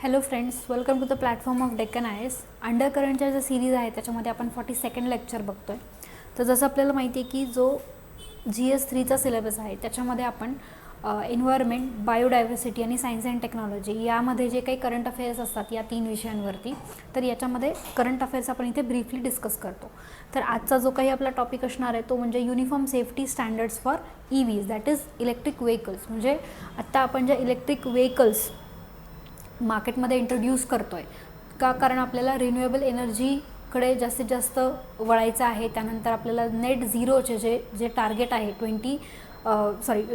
Hello friends, welcome to the platform of Deccan I S. Under करंटच्या ज्या series आहे त्याच्यामध्ये आपण 42nd लेक्चर बघतो आहे. तर जसं आपल्याला माहिती आहे की जो GS3चा सिलेबस आहे त्याच्यामध्ये आपण एन्व्हायरमेंट, बायोडायव्हर्सिटी आणि सायन्स अँड टेक्नॉलॉजी यामध्ये जे काही करंट अफेअर्स असतात या 3 विषयांवरती, तर याच्यामध्ये करंट अफेअर्स आपण इथे ब्रीफली डिस्कस करतो. तर आजचा जो काही आपला टॉपिक असणार आहे तो म्हणजे uniform safety standards for EVs, that is electric vehicles. म्हणजे आत्ता आपण ज्या इलेक्ट्रिक व्हेकल्स मार्केटमध्ये इंट्रोड्यूस करतो आहे का, कारण आपल्याला रिन्युएबल एनर्जीकडे जास्तीत जास्त वळायचं आहे. त्यानंतर आपल्याला नेट झिरोचे जे टार्गेट आहे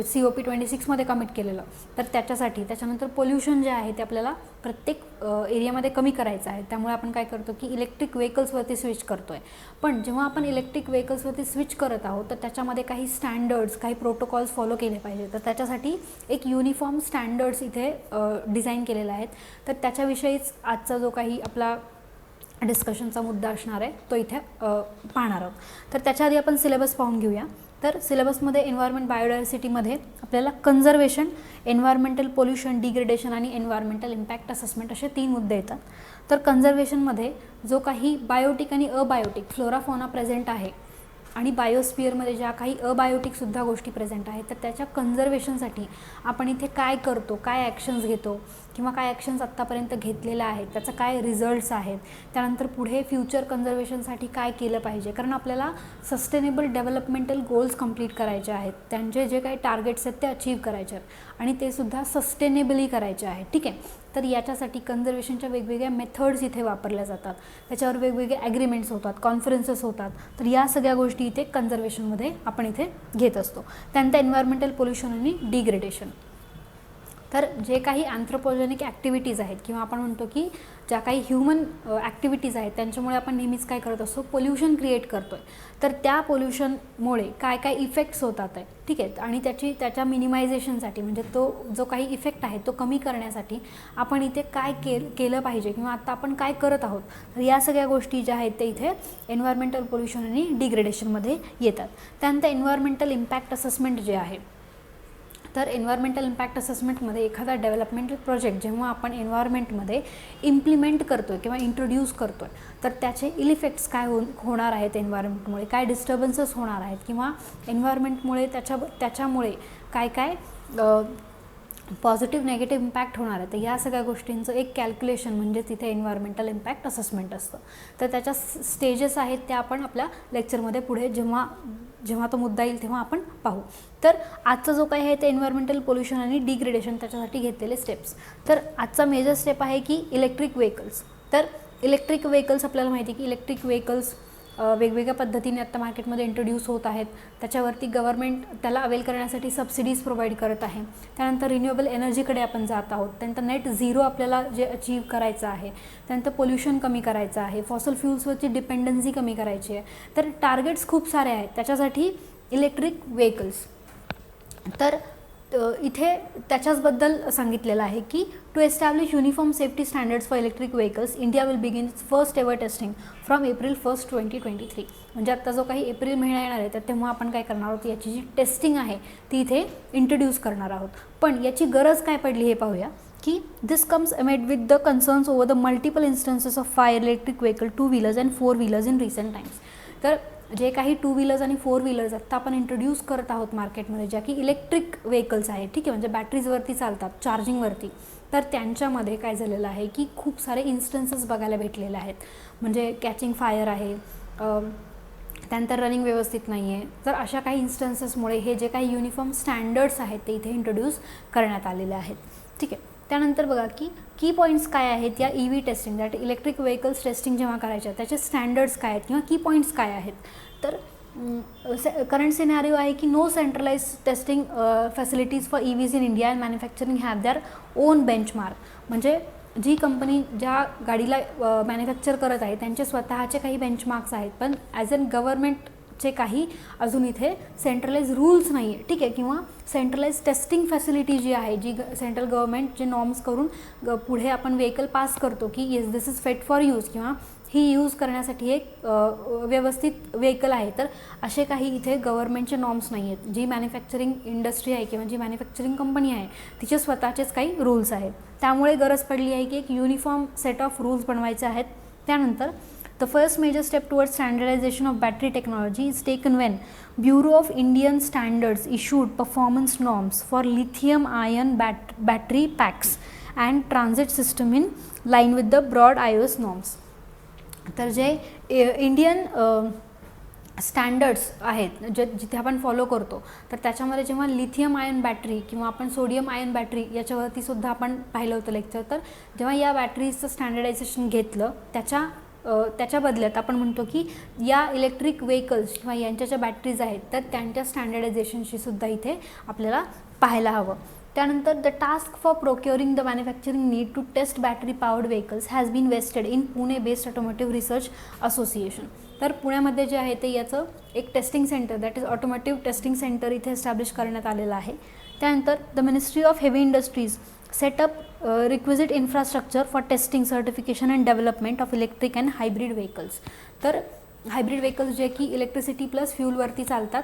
COP 26मध्ये कमिट केलेलं, तर त्याच्यानंतर पोल्युशन जे आहे ते आपल्याला प्रत्येक एरियामध्ये कमी करायचं आहे. त्यामुळे आपण काय करतो की इलेक्ट्रिक व्हेकल्सवरती स्विच करतो आहे. पण जेव्हा आपण इलेक्ट्रिक व्हेकल्सवरती स्विच करत आहोत तर त्याच्यामध्ये काही स्टँडर्ड्स, काही प्रोटोकॉल्स फॉलो केले पाहिजे. तर त्याच्यासाठी एक युनिफॉर्म स्टँडर्ड्स इथे डिझाईन केलेले आहेत. तर त्याच्याविषयीच आजचा जो काही आपला डिस्कशनचा मुद्दा असणार आहे तो इथे पाहणार आहोत. तर त्याच्या आधी आपण सिलेबस पाहून घेऊया. तर सिलेबसमध्ये एन्व्हायरमेंट बायोडायव्हर्सिटीमध्ये आपल्याला कन्झर्वेशन, एन्व्हायरमेंटल पोल्युशन, डिग्रेडेशन आणि एन्व्हायरमेंटल इम्पॅक्ट असेसमेंट असे 3 मुद्दे येतात. तर कन्झर्वेशनमध्ये जो काही बायोटिक आणि अबायोटिक फ्लोरा फौना प्रेझेंट आहे आणि बायोस्फिअरमध्ये ज्या काही अबायोटिकसुद्धा गोष्टी प्रेझेंट आहेत, तर त्याच्या कन्झर्वेशनसाठी आपण इथे काय करतो, काय ॲक्शन्स घेतो किंवा काय ॲक्शन्स आत्तापर्यंत घेतलेल्या आहेत, त्याचं काय रिझल्ट्स आहेत, त्यानंतर पुढे फ्युचर कन्झर्वेशनसाठी काय केलं पाहिजे. कारण आपल्याला सस्टेनेबल डेव्हलपमेंटल गोल्स कंप्लीट करायचे आहेत, त्यांचे जे काही टार्गेट्स आहेत ते अचीव्ह करायचे आहेत आणि ते सुद्धा सस्टेनेबली करायचे आहेत. ठीक आहे. तर याच्यासाठी कन्झर्वेशनच्या वेगवेगळ्या मेथड्स इथे वापरल्या जातात, त्याच्यावर वेगवेगळे ॲग्रीमेंट्स होतात, कॉन्फरन्सेस होतात. तर या सगळ्या गोष्टी इथे कन्झर्वेशनमध्ये आपण इथे घेत असतो. त्यानंतर एन्व्हायरमेंटल पोल्युशन आणि डिग्रेडेशन. तर जे काही अँथ्रोपोजेनिक ॲक्टिव्हिटीज आहेत किंवा आपण म्हणतो की ज्या काही ह्युमन ॲक्टिव्हिटीज आहेत त्यांच्यामुळे आपण नेहमीच काय करत असतो, पोल्युशन क्रिएट करतो आहे. तर त्या पोल्युशनमुळे काय काय इफेक्ट्स होतात आहे, ठीक आहे, आणि त्याच्या मिनिमायझेशनसाठी म्हणजे तो जो काही इफेक्ट आहे तो कमी करण्यासाठी आपण इथे काय केलं पाहिजे किंवा आत्ता आपण काय करत आहोत. तर या सगळ्या गोष्टी ज्या आहेत ते इथे एन्व्हायरमेंटल पोल्युशन आणि डिग्रेडेशनमध्ये येतात. त्यानंतर एन्व्हायरमेंटल इम्पॅक्ट असेसमेंट जे आहे, तर एन्व्हायरमेंटल इम्पॅक्ट असेसमेंटमध्ये एखादा डेव्हलपमेंटल प्रोजेक्ट जेव्हा आपण एन्व्हायरमेंटमध्ये इम्प्लिमेंट करतो आहे किंवा इंट्रोड्यूस करतो आहे, तर त्याचे इल इफेक्ट्स काय होणार आहेत, एन्व्हायरमेंटमुळे काय डिस्टर्बन्सेस होणार आहेत किंवा एन्व्हायरमेंटमुळे त्याच्यामुळे काय काय पॉझिटिव्ह निगेटिव्ह इम्पॅक्ट होणार आहे. तर या सगळ्या गोष्टींचं एक कॅल्क्युलेशन म्हणजे तिथे एन्व्हायरमेंटल इम्पॅक्ट असेसमेंट असतं. तर त्याच्या स्टेजेस आहेत त्या आपण आपल्या लेक्चरमध्ये पुढे जेव्हा तो मुद्दा येईल तेव्हा आपण पाहू. तर आजचा जो काही आहे ते एन्व्हायरमेंटल पोल्युशन आणि डिग्रेडेशन त्याच्यासाठी घेतलेले स्टेप्स. तर आजचा मेजर स्टेप आहे की इलेक्ट्रिक व्हेकल्स. तर इलेक्ट्रिक व्हेकल्स आपल्याला माहिती आहे की इलेक्ट्रिक व्हेकल्स वेगवेगळ्या पद्धतीने आत्ता मार्केटमध्ये इंट्रोड्यूस होत आहेत. त्याच्यावरती गव्हर्नमेंट त्याला अवेल करण्यासाठी सबसिडीज प्रोव्हाइड करत आहे. त्यानंतर रिन्युएबल एनर्जीकडे आपण जात आहोत. त्यानंतर नेट झिरो आपल्याला जे अचीव्ह करायचं आहे, त्यानंतर पोल्युशन कमी करायचं आहे, फॉसल फ्युल्सवरची डिपेंडन्सी कमी करायची आहे. तर टार्गेट्स खूप सारे आहेत त्याच्यासाठी इलेक्ट्रिक व्हेकल्स. तर इथे त्याच्याचबद्दल सांगितलेलं आहे की to establish uniform safety standards for electric vehicles, India will begin its first ever testing from April 1, 2023. म्हणजे आत्ता जो काही एप्रिल महिना येणार आहे तर तेव्हा आपण काय करणार आहोत, याची जी टेस्टिंग आहे ती इथे इंट्रोड्यूस करणार आहोत. पण याची गरज काय पडली हे पाहूया की this comes amid with the concerns over the multiple instances of fire electric vehicle, 2 wheelers and 4 wheelers in recent times. तर जे काही 2 व्हीलर्स आणि 4 व्हीलर्स आत्ता आपण इंट्रोड्यूस करत आहोत मार्केटमध्ये, ज्या की इलेक्ट्रिक व्हेकल्स आहेत, ठीक आहे, म्हणजे बॅटरीजवरती चालतात, चार्जिंगवरती. तर त्यांच्यामध्ये काय झालेलं आहे की खूप सारे इन्स्टन्सेस बघायला भेटलेले आहेत. म्हणजे कॅचिंग फायर आहे, त्यानंतर रनिंग व्यवस्थित नाही आहे. तर अशा काही इन्स्टन्सेसमुळे हे जे काही युनिफॉर्म स्टँडर्ड्स आहेत ते इथे इंट्रोड्यूस करण्यात आलेले आहेत. ठीक आहे. त्यानंतर बघा की पॉईंट्स काय आहेत या EV testing, that electric vehicles testing जेव्हा करायच्या त्याचे स्टँडर्ड्स काय आहेत किंवा की पॉईंट्स काय आहेत. तर करंट सिनॅरिओ आहे की no centralise testing facilities for EVs in India and manufacturing have their own benchmark. म्हणजे जी कंपनी ज्या गाडीला मॅन्युफॅक्चर करत आहे त्यांचे स्वतःचे काही बेंचमार्क्स आहेत, पण ॲज अन गव्हर्नमेंटचे काही अजून इथे सेंट्रलाइज रूल्स नाही आहे. ठीक आहे. किंवा सेंट्रलाइज टेस्टिंग फॅसिलिटी जी आहे, जी सेंट्रल गव्हर्नमेंट जे नॉर्म्स करून पुढे आपण व्हेकल पास करतो की yes this is fit for use किंवा ही यूज करण्यासाठी एक व्यवस्थित व्हेकल आहे. तर असे काही इथे गव्हर्नमेंटचे नॉर्म्स नाही आहेत. जी मॅन्युफॅक्चरिंग इंडस्ट्री आहे किंवा जी मॅन्युफॅक्चरिंग कंपनी आहे तिचे स्वतःचेच काही रूल्स आहेत. त्यामुळे गरज पडली आहे की एक युनिफॉर्म सेट ऑफ रूल्स बनवायचे आहेत. त्यानंतर the first major step towards standardisation of battery technology is taken when Bureau of Indian Standards issued performance norms for lithium ion battery packs and transit system in line with the broad iOS norms. तर जे Indian standards आहेत जिथे आपण follow करतो तर त्याच्यामध्ये जेव्हा lithium ion battery किंवा आपण सोडियम आयन बॅटरी याच्यावरती सुद्धा आपण पाहिलं होतं लेक्चर. तर जेव्हा या बॅटरीजचं स्टँडर्डायझेशन घेतलं त्याच्या बदल्यात आपण म्हणतो की या इलेक्ट्रिक व्हेकल्स किंवा यांच्या ज्या बॅटरीज आहेत तर त्यांच्या स्टँडर्डायझेशनशी सुद्धा इथे आपल्याला पाहायला हवं. त्यानंतर the task for procuring the manufacturing need to test battery powered vehicles has been vested in Pune based automotive research association. तर पुण्यामध्ये जे आहे ते याचं एक testing center that is automotive testing center इथे एस्टॅब्लिश करण्यात आलेलं आहे. त्यानंतर the ministry of heavy industries set up requisite infrastructure for testing, certification and development of electric and hybrid vehicles. तर हायब्रिड व्हेकल्स जे की इलेक्ट्रिसिटी प्लस फ्यूलवरती चालतात.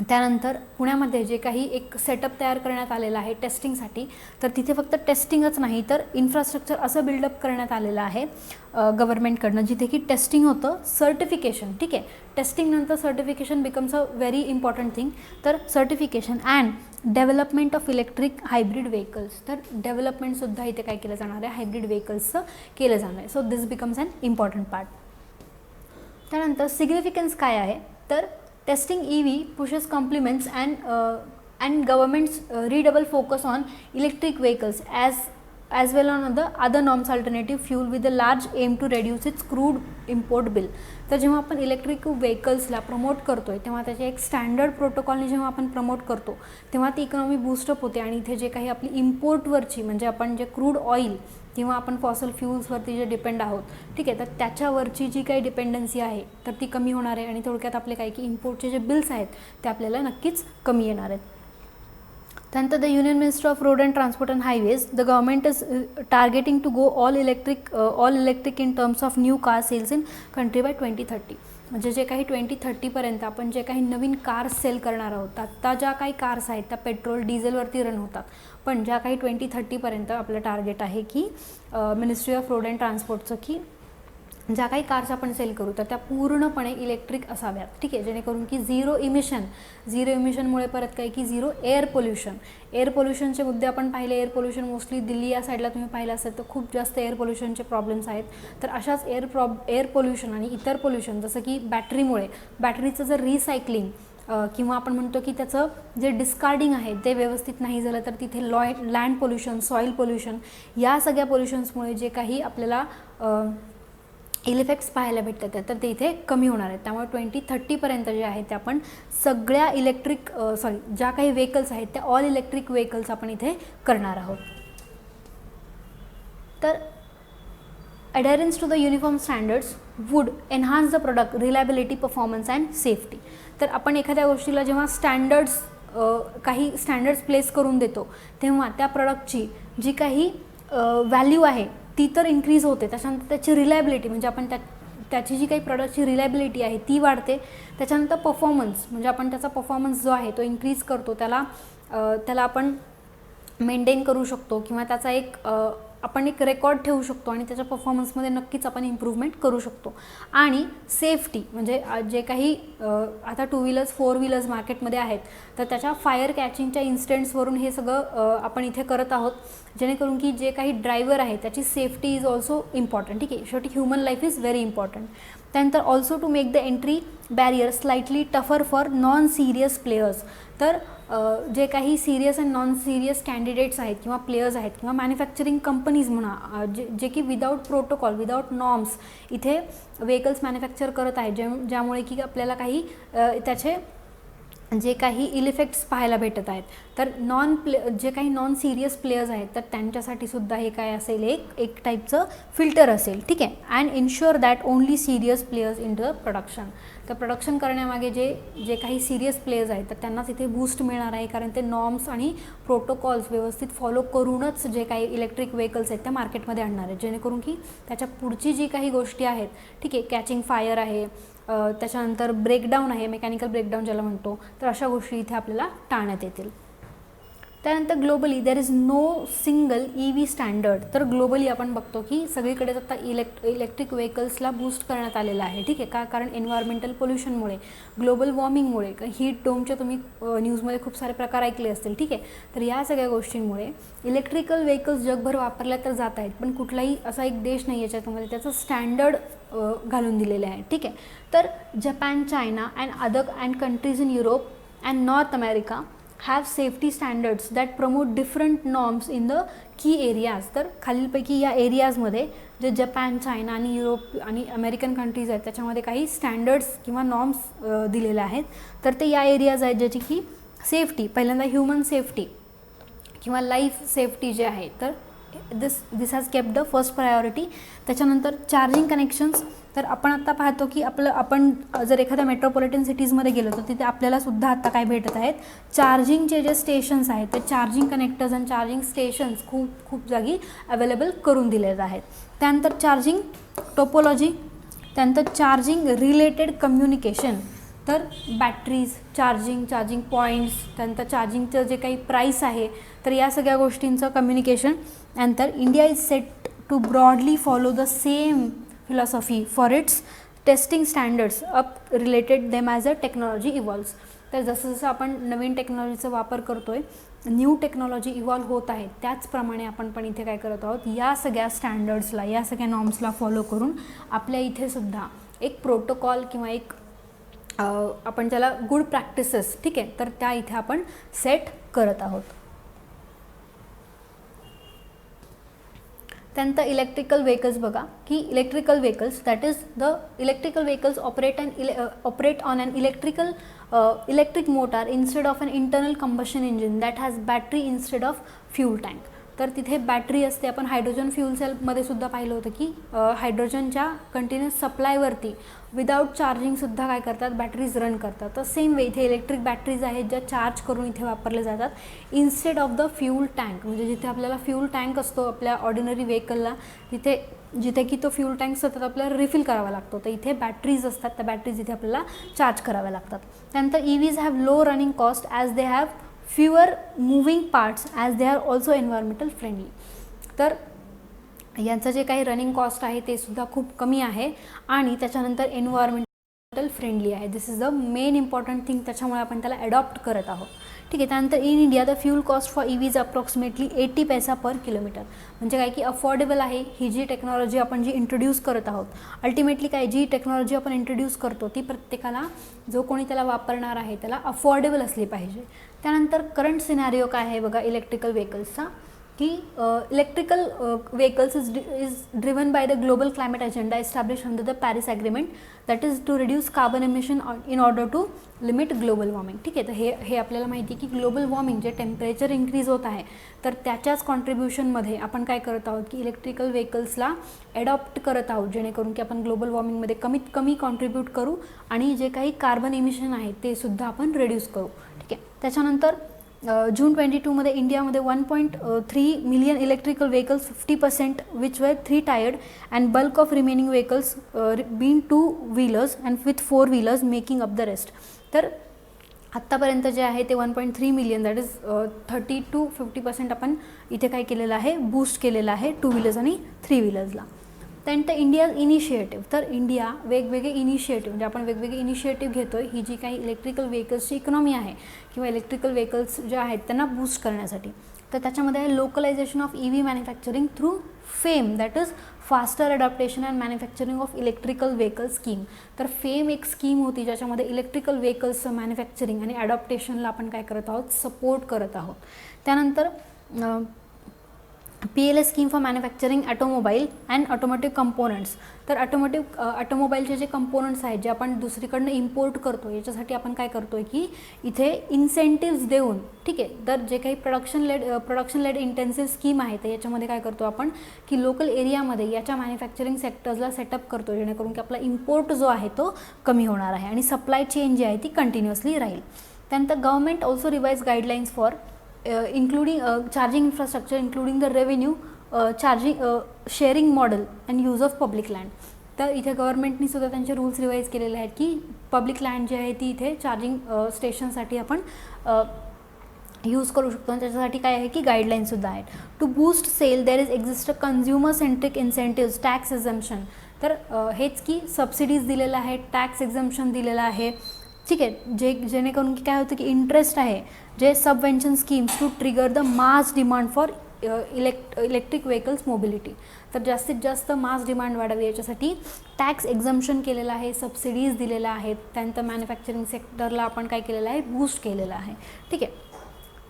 त्यानंतर पुण्यामध्ये जे काही एक सेटअप तयार करण्यात आलेला आहे टेस्टिंगसाठी. तर तिथे फक्त टेस्टिंगच नाही तर इन्फ्रास्ट्रक्चर असं बिल्डअप करण्यात आलेलं आहे गव्हर्नमेंटकडनं जिथे की टेस्टिंग होतं, सर्टिफिकेशन. ठीक आहे, टेस्टिंगनंतर certification becomes a very important thing. तर certification and development of electric hybrid vehicles. तर डेव्हलपमेंटसुद्धा इथे काय केलं जाणार आहे, हायब्रिड व्हेकल्सचं केलं जाणार आहे. So this becomes an important part. त्यानंतर सिग्निफिकन्स काय आहे तर testing EV pushes complements and government's redouble focus on electric vehicles as well on the other norms alternative fuel with a large aim to reduce its crude import bill. तर जेव्हा आपण electric व्हेकल्सला promote करतोय तेव्हा त्याचे एक standard प्रोटोकॉलने जेव्हा आपण promote करतो तेव्हा ती इकॉनॉमी बूस्टअप होते आणि इथे जे काही आपली इम्पोर्टवरची म्हणजे आपण जे क्रूड ऑइल किंवा आपण फॉसल फ्यूल्सवरती जे डिपेंड आहोत, ठीक आहे, तर त्याच्यावरची जी काही डिपेंडन्सी आहे तर ती कमी होणार आहे आणि थोडक्यात आपले काही की इम्पोर्टचे जे बिल्स आहेत ते आपल्याला नक्कीच कमी येणार आहेत. त्यानंतर the union minister of road and transport and highways the government is targeting to go all electric in terms of new car sales in country by 2030. म्हणजे जे काही 2030पर्यंत आपण जे काही नवीन कार्स सेल करणार आहोत, आत्ता ज्या काही कार्स आहेत त्या पेट्रोल डिझेलवरती रन होतात, पण ज्या काही 2030पर्यंत आपलं टार्गेट आहे की मिनिस्ट्री ऑफ रोड अँड ट्रान्सपोर्टचं की ज्या काही कार्स आपण सेल करू तर त्या पूर्णपणे इलेक्ट्रिक असाव्यात. ठीक आहे, जेणेकरून की झिरो इमिशनमुळे परत काय की झिरो एअर पोल्युशनचे मुद्दे आपण पाहिले. एअर पोल्युशन मोस्टली दिल्ली या साईडला तुम्ही पाहिलं असेल तर खूप जास्त एअर पोल्युशनचे प्रॉब्लेम्स आहेत. तर अशाच एअर पोल्युशन आणि इतर पोल्युशन जसं की बॅटरीचं जर रिसायकलिंग किंवा आपण म्हणतो की त्याचं जे डिस्कार्डिंग आहे ते व्यवस्थित नाही झालं तर तिथे लँड पोल्युशन, सॉईल पोल्युशन या सगळ्या पोल्युशन्समुळे जे काही आपल्याला इफेक्ट्स पाहायला भेटतात तर ते इथे कमी होणार आहेत. त्यामुळे 2030पर्यंत जे आहे ते आपण सगळ्या ज्या काही व्हेकल्स आहेत त्या ऑल इलेक्ट्रिक व्हेकल्स आपण इथे करणार आहोत. तर adherence to the uniform standards would enhance the product reliability, performance and safety. तर आपण एखाद्या गोष्टीला जेव्हा काही स्टँडर्ड्स प्लेस करून देतो तेव्हा त्या प्रोडक्टची जी काही व्हॅल्यू आहे ती तर इन्क्रीज होते. त्याच्यानंतर त्याची रिलायबिलिटी म्हणजे आपण त्याची जी काही प्रोडक्टची रिलायबिलिटी आहे ती वाढते. त्याच्यानंतर परफॉर्मन्स म्हणजे आपण त्याचा परफॉर्मन्स जो आहे तो इन्क्रीज करतो, त्याला आपण मेंटेन करू शकतो किंवा त्याचा आपण एक रेकॉर्ड ठेवू शकतो आणि त्याच्या परफॉर्मन्समध्ये नक्कीच आपण इम्प्रूव्हमेंट करू शकतो. आणि सेफ्टी म्हणजे जे काही आता 2 व्हीलर्स 4 व्हीलर्स मार्केटमध्ये आहेत तर त्याच्या फायर कॅचिंगच्या इन्स्टंट्सवरून हे सगळं आपण इथे करत आहोत, जेणेकरून की जे काही ड्रायव्हर आहे त्याची सेफ्टी इज ऑल्सो इम्पॉर्टंट. ठीक आहे, शेवटी human life is very important. त्यानंतर also to make the entry barrier slightly tougher for non serious players. तर जे काही serious and non serious candidates आहेत किंवा प्लेयर्स आहेत किंवा मॅन्युफॅक्चरिंग कंपनीज म्हणा जे की विदाऊट प्रोटोकॉल, विदाऊट नॉर्म्स इथे व्हेकल्स मॅन्युफॅक्चर करत आहेत, ज्यामुळे की आपल्याला काही त्याचे जे काही इल इफेक्ट्स पाहायला भेटत आहेत तर तर जे काही नॉन सिरियस प्लेयर्स आहेत तर त्यांच्यासाठी सुद्धा हे काय असेल, एक टाईपचं फिल्टर असेल, ठीक आहे. And ensure that only serious players in the production. तर प्रोडक्शन करण्यामागे जे काही सिरियस प्लेयर्स आहेत तर त्यांनाच इथे बूस्ट मिळणार आहे, कारण ते नॉर्म्स आणि प्रोटोकॉल्स व्यवस्थित फॉलो करूनच जे काही इलेक्ट्रिक व्हेकल्स आहेत त्या मार्केटमध्ये आणणार आहेत, जेणेकरून की त्याच्या पुढची जी काही गोष्टी आहेत, ठीक आहे, कॅचिंग फायर आहे, त्याच्यानंतर ब्रेकडाऊन आहे, मेकॅनिकल ब्रेकडाऊन ज्याला म्हणतो, तर अशा गोष्टी इथे आपल्याला टाळण्यात येतील. त्यानंतर globally there is no single EV standard. तर ग्लोबली आपण बघतो की सगळीकडेच आता इलेक्ट्रिक व्हेकल्सला बूस्ट करण्यात आलेलं आहे, ठीक आहे. का? कारण एन्व्हायरमेंटल पोल्युशनमुळे, ग्लोबल वॉर्मिंगमुळे, हीट डोमचे तुम्ही न्यूजमध्ये खूप सारे प्रकार ऐकले असतील, ठीक आहे. तर या सगळ्या गोष्टींमुळे इलेक्ट्रिकल व्हेकल्स जगभर वापरल्या तर जात आहेत, पण कुठलाही असा एक देश नाही याच्यामध्ये त्याचं स्टँडर्ड घालून दिलेले आहे, ठीक आहे. तर Japan, China and countries in Europe and north America have safety standards that promote different norms in the key areas. तर खालीलपैकी या एरियाजमध्ये जे जपान, चायना आणि युरोप आणि अमेरिकन कंट्रीज आहेत त्याच्यामध्ये काही स्टँडर्ड्स किंवा नॉर्म्स दिलेले आहेत. तर ते या एरियाज आहेत ज्याची की सेफ्टी, पहिल्यांदा ह्युमन सेफ्टी किंवा लाईफ सेफ्टी जे आहे तर this has kept the first priority. त्याच्यानंतर चार्जिंग कनेक्शन्स. तर आपण आत्ता पाहतो की आपण जर एखाद्या मेट्रोपॉलिटन सिटीजमध्ये गेलो तर तिथे आपल्याला सुद्धा आत्ता काय भेटत आहेत, चार्जिंगचे जे स्टेशन्स आहेत ते चार्जिंग कनेक्टर्स आणि चार्जिंग स्टेशन्स खूप जागी अवेलेबल करून दिलेले आहेत. त्यानंतर चार्जिंग टोपोलॉजी, त्यानंतर चार्जिंग रिलेटेड कम्युनिकेशन. तर बॅटरीज, चार्जिंग पॉईंट्स, त्यानंतर चार्जिंगचं जे काही प्राईस आहे तर या सगळ्या गोष्टींचं कम्युनिकेशन. नंतर India is set to broadly follow the same philosophy for its testing standards up related them as a technology evolves. तर जसं आपण नवीन टेक्नॉलॉजीचा वापर करतोय, न्यू टेक्नॉलॉजी इव्हॉल्व होत आहे, त्याचप्रमाणे आपण पण इथे काय करत आहोत, या सगळ्या स्टँडर्ड्सला, या सगळ्या नॉर्म्सला फॉलो करून आपल्या इथे सुद्धा एक प्रोटोकॉल किंवा एक आपण त्याला गुड प्रॅक्टिसेस, ठीक आहे, तर त्या इथे आपण सेट करत आहोत. त्यानंतर इलेक्ट्रिकल व्हेकल्स बघा की electrical vehicles that is the electrical vehicles operate on an electric motor instead of an internal combustion engine that has battery instead of fuel tank. तर तिथे बॅटरी असते. आपण हायड्रोजन फ्यूल सेलमध्ये सुद्धा पाहिलं होतं की हायड्रोजनच्या कंटिन्युअस सप्लायवरती विदाऊट चार्जिंगसुद्धा काय करतात, बॅटरीज रन करतात. तर सेम वे इथे इलेक्ट्रिक बॅटरीज आहेत ज्या चार्ज करून इथे वापरले जातात instead of the fuel tank. म्हणजे जिथे आपल्याला फ्यूल टँक असतो आपल्या ऑर्डिनरी व्हेकलला, जिथे की तो फ्यूल टँक सतत आपल्याला रिफिल करावा लागतो, तर इथे बॅटरीज असतात, त्या बॅटरीज इथे आपल्याला चार्ज कराव्या लागतात. त्यानंतर EVs have low running cost as they have fewer moving parts as they are also environmental friendly. तर यांचं जे काही रनिंग कॉस्ट आहे ते सुद्धा खूप कमी आहे आणि त्याच्यानंतर एन्व्हायरमेंटल फ्रेंडली आहे. This is the main important thing, त्याच्यामुळे आपण त्याला अडॉप्ट करत आहोत, ठीक आहे. त्यानंतर in India the fuel cost for EVs approximately 80 paisa per kilometre. म्हणजे काय की अफोर्डेबल आहे ही जी टेक्नॉलॉजी आपण जी इंट्रोड्यूस करत आहोत. अल्टिमेटली काय, जी टेक्नॉलॉजी आपण इंट्रोड्यूस करतो ती प्रत्येकाला, जो कोणी त्याला वापरणार आहे त्याला अफोर्डेबल असली पाहिजे. त्यानंतर करंट सिनॅरिओ काय आहे बघा इलेक्ट्रिकल व्हेकल्सचा, की electrical vehicles is driven by the global climate agenda establish under the Paris agreement that is to reduce carbon emission in order to limit global warming, ठीक आहे. तर हे आपल्याला माहिती आहे की ग्लोबल वॉर्मिंग जे टेम्परेचर इन्क्रीज होत आहे तर त्याच्याच कॉन्ट्रीब्युशनमध्ये आपण काय करत आहोत की इलेक्ट्रिकल व्हेकल्सला ॲडॉप्ट करत आहोत, जेणेकरून की आपण ग्लोबल वॉर्मिंगमध्ये कमीत कमी कॉन्ट्रीब्यूट करू आणि जे काही कार्बन इमिशन आहे ते सुद्धा आपण रिड्यूस करू, ठीक आहे. त्याच्यानंतर जून 22मध्ये इंडियामध्ये 1.3 million electrical vehicles 50% which were 3 tiered and bulk of remaining vehicles being 2 wheelers and with 4 wheelers making up the rest. तर आत्तापर्यंत जे आहे ते 1.3 मिलियन दॅट इज 30 to 50% आपण इथे काय केलेलं आहे, बूस्ट केलेलं आहे 2 व्हीलर्स आणि 3 व्हीलर्सला. त्यानंतर इंडिया इनिशिएटिव्ह. तर इंडिया वेगवेगळे इनिशिएटिव्ह, म्हणजे आपण वेगवेगळे इनिशिएटिव्ह घेतो आहे ही जी काही इलेक्ट्रिकल व्हेकल्सची इकॉनॉमी आहे किंवा इलेक्ट्रिकल व्हेकल्स जे आहेत त्यांना बूस्ट करण्यासाठी. तर त्याच्यामध्ये आहे localisation of EV manufacturing through FAME that is faster adoption and manufacturing of electrical vehicle scheme. तर फेम एक स्कीम होती ज्याच्यामध्ये इलेक्ट्रिकल व्हेकल्सचं मॅन्युफॅक्चरिंग आणि अडॉप्टेशनला आपण काय करत आहोत, सपोर्ट करत आहोत. त्यानंतर PLA scheme for manufacturing automobile and automotive components. तर ऑटोमोबाईलचे जे कंपोनंट्स आहेत जे आपण दुसरीकडनं इम्पोर्ट करतो, याच्यासाठी आपण काय करतो आहे की इथे इन्सेंटिव्स देऊन, ठीक आहे, तर जे काही प्रोडक्शन लेड इंटेन्सिव्ह स्कीम आहे तर याच्यामध्ये काय करतो आपण की लोकल एरियामध्ये याच्या मॅन्युफॅक्चरिंग सेक्टर्सला सेटअप करतो, जेणेकरून की आपला इम्पोर्ट जो आहे तो कमी होणार आहे आणि सप्लाय चेन जी आहे ती कंटिन्युअसली राहील. त्यानंतर government also revise guidelines for including charging infrastructure, including the revenue charging sharing model and use of public land. तर इथे गव्हर्नमेंटनी सुद्धा त्यांचे रूल्स रिवाईज केलेले आहेत की पब्लिक लँड जी आहे ती इथे चार्जिंग स्टेशनसाठी आपण यूज करू शकतो आणि त्याच्यासाठी काय आहे की गाईडलाईनसुद्धा आहेत. To boost sale there is exist a consumer centric incentives, tax exemption. तर हेच की सबसिडीज दिलेलं आहे, टॅक्स एक्झम्पशन दिलेलं आहे, ठीक आहे, जेणेकरून की काय होतं की इंटरेस्ट आहे जे subvention schemes to trigger the mass demand for electric vehicles mobility. तर जास्तीत जास्त मास डिमांड वाढावी याच्यासाठी टॅक्स एक्झम्पशन केलेलं आहे, सबसिडीज दिलेल्या आहेत. त्यानंतर मॅन्युफॅक्चरिंग सेक्टरला आपण काय केलेलं आहे, बूस्ट केलेलं आहे, ठीक आहे.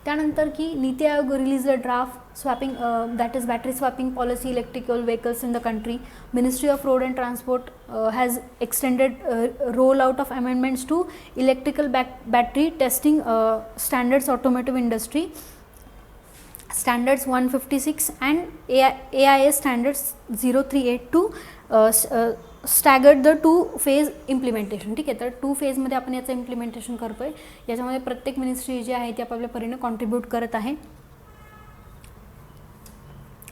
त्यानंतर की NITI Aayog release a draft swapping that is battery swapping policy electrical vehicles in the country. Ministry of road and transport has extended roll out of amendments to electrical battery testing standards automotive industry standards 156 and AIS standards 038 to staggered the 2 phase implementation. ठीक आहे, तर 2 फेजमध्ये आपण याचं implementation करतो आहे. याच्यामध्ये प्रत्येक मिनिस्ट्री जी आहे ती आपल्या परीने कॉन्ट्रीब्यूट करत आहे.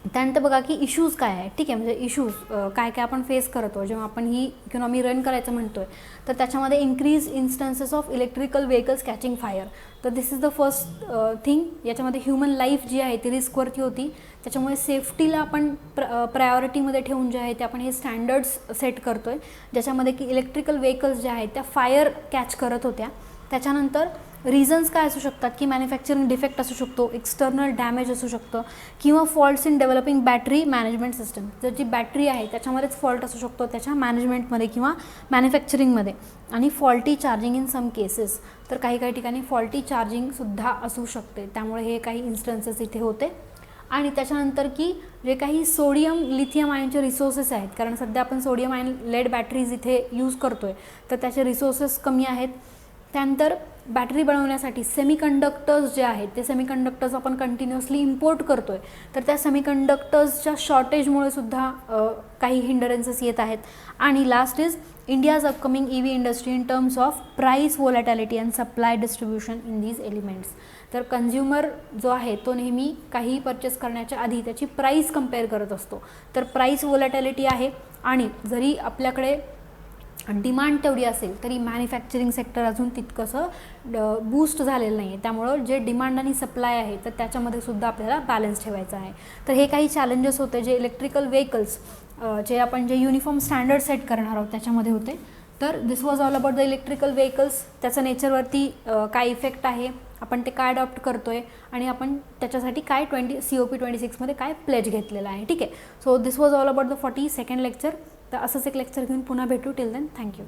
त्यानंतर बघा की इश्यूज काय आहे, ठीक आहे, म्हणजे इश्यूज काय काय आपण फेस करतो जेव्हा आपण ही इकॉनॉमी रन करायचं म्हणतो आहे. तर त्याच्यामध्ये increase instances of electrical vehicles catching fire. तर दिस इज द फर्स्ट थिंग. याच्यामध्ये ह्युमन लाईफ जी आहे ती रिस्कवरती होती, त्याच्यामुळे सेफ्टीला आपण प्रायोरिटीमध्ये ठेवून जे आहे ते आपण हे स्टँडर्ड्स सेट करतो आहे, ज्याच्यामध्ये की इलेक्ट्रिकल व्हेकल्स ज्या आहेत त्या फायर कॅच करत होत्या. त्याच्यानंतर रिझन्स काय असू शकतात की मॅन्युफॅक्चरिंग डिफेक्ट असू शकतो, एक्सटर्नल डॅमेज असू शकतं, किंवा faults in developing battery management system. जर जी बॅटरी आहे त्याच्यामध्येच फॉल्ट असू शकतो त्याच्या मॅनेजमेंटमध्ये किंवा मॅन्युफॅक्चरिंगमध्ये. आणि faulty charging in some cases. तर काही ठिकाणी फॉल्टी चार्जिंगसुद्धा असू शकते, त्यामुळे हे काही इन्स्टन्सेस इथे होते. आणि त्याच्यानंतर की जे काही सोडियम लिथियम आयनचे रिसोर्सेस आहेत, कारण सध्या आपण सोडियम आयन लेड बॅटरीज इथे यूज करतो आहे, तर त्याचे रिसोर्सेस कमी आहेत. त्यानंतर बॅटरी बनवण्यासाठी सेमीकंडक्टर्स जे आहेत ते सेमीकंडक्टर्स आपण कंटिन्युअसली इम्पोर्ट करतो आहे, तर त्या सेमीकंडक्टर्सच्या शॉर्टेजमुळे सुद्धा काही हिंडरन्सेस येत आहेत. आणि last is India's upcoming EV industry in terms of price volatility and supply distribution in these elements. तर कन्झ्युमर जो आहे तो नेहमी काही परचेस करण्याच्या आधी त्याची प्राईस कंपेअर करत असतो. तर प्राईस वोलॅटॅलिटी आहे आणि जरी आपल्याकडे डिमांड तेवढी असेल तरी मॅन्युफॅक्चरिंग सेक्टर अजून तितकंसं बूस्ट झालेलं नाही आहे, त्यामुळं जे डिमांड आणि सप्लाय आहे तर त्याच्यामध्ये सुद्धा आपल्याला बॅलन्स ठेवायचा आहे. तर हे काही चॅलेंजेस होते जे इलेक्ट्रिकल व्हेकल्स जे आपण जे युनिफॉर्म स्टँडर्ड सेट करणार आहोत त्याच्यामध्ये होते. तर this was all about the electrical vehicles. त्याचं नेचरवरती काय इफेक्ट आहे, आपण ते काय अडॉप्ट करतो आहे आणि आपण त्याच्यासाठी काय COP26मध्ये काय प्लेज घेतलेला आहे, ठीक आहे. So this was all about the 42nd lecture. तर असंच एक लेक्चर घेऊन पुन्हा भेटू. Till then thank you.